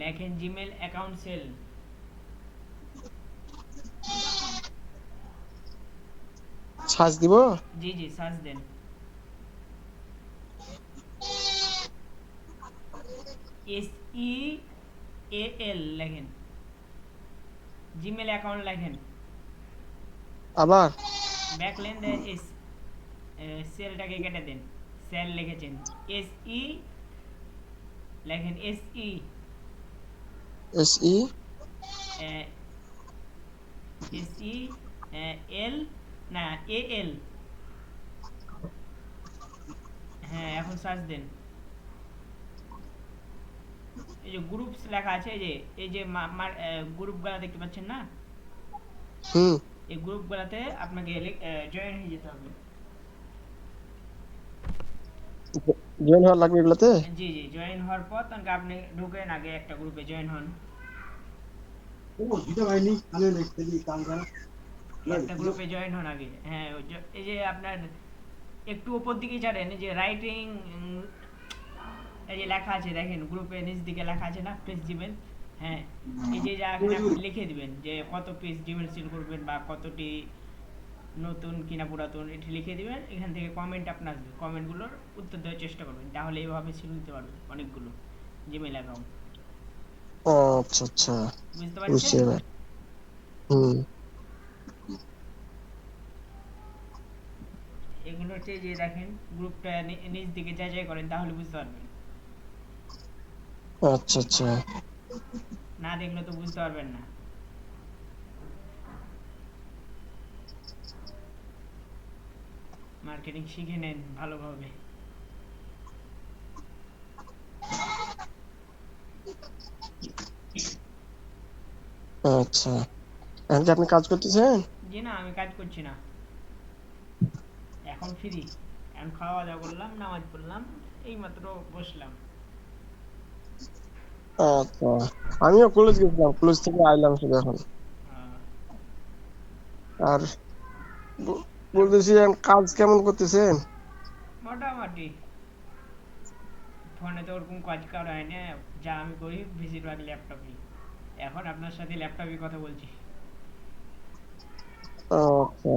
লেখেন Gmail account seal. Search দিব। জি জি, সার্চ দেন। SEAL লেখেন, জিমেল অ্যাকাউন্ট লেখেন। আবার ব্যাকলেন এস, সেলটাকে কেটে দেন। সেল লিখেছেন, SE লেখেন, SE SE এল, না AL। হ্যাঁ, এখন সার্চ দেন। এই যে গ্রুপস লেখা আছে, এই যে গ্রুপগুলো দেখতে পাচ্ছেন না, হুম। এই গ্রুপগুলোতে আপনাকে জয়েন হয়ে যেতে হবে। জয়েন হওয়ার লাগবে এগুলাতে? জি জি, জয়েন হওয়ার পর তখন আপনি ঢুকেন, আগে একটা গ্রুপে জয়েন হন। একটা গ্রুপে জয়েন হন আগে। হ্যাঁ, এই যে আপনার একটু উপর দিকে ছাড়েন, এই যে রাইটিং, এই যে লেখা আছে দেখেন, গ্রুপে নিচ দিকে লেখা আছে না, পেজ দিবেন। হ্যাঁ, এই যে যা এখানে আপনি লিখে দিবেন যে কত পেজ জিমেল সিল করবেন, বা কতটি নতুন কিনা পুরাতন, এটি লিখে দিবেন। এখান থেকে কমেন্ট আপনার আসবে, কমেন্টগুলোর উত্তর দেওয়ার চেষ্টা করবেন, তাহলে এইভাবে সিল দিতে পারবেন অনেকগুলো জিমেল অ্যাকাউন্ট। ও আচ্ছা আচ্ছা, বুঝতে বুঝছি পারছেন? এবার। হুম। এগুলো হচ্ছে যে দেখেন, গ্রুপটা নিচ দিকে যাচাই করেন, তাহলে বুঝতে পারবেন। আচ্ছা আচ্ছা। না দেখলে তো বুঝতে পারবেন না। মার্কেটিং শিখে নেন ভালোভাবে। আচ্ছা, এখন কি আপনি কাজ করতেছেন? জি না, আমি কাজ করছি না, এখন ফ্রি। এখন খাওয়া দাওয়া করলাম, নামাজ পড়লাম, এইমাত্র বসলাম। আচ্ছা, আমিও কলেজ গেছিলাম, কলেজ থেকে আইলাম শুধু এখন। আহ, আর ব- আর বলতেছি, এখন কাজ কেমন করতেছেন? মোটামুটি, ফোনে তো ওরকম কাজ করা হয় না, যা আমি করি বেশিরভাগ ল্যাপটপই। এখন আপনার সাথে ল্যাপটপে কথা বলছি। আচ্ছা।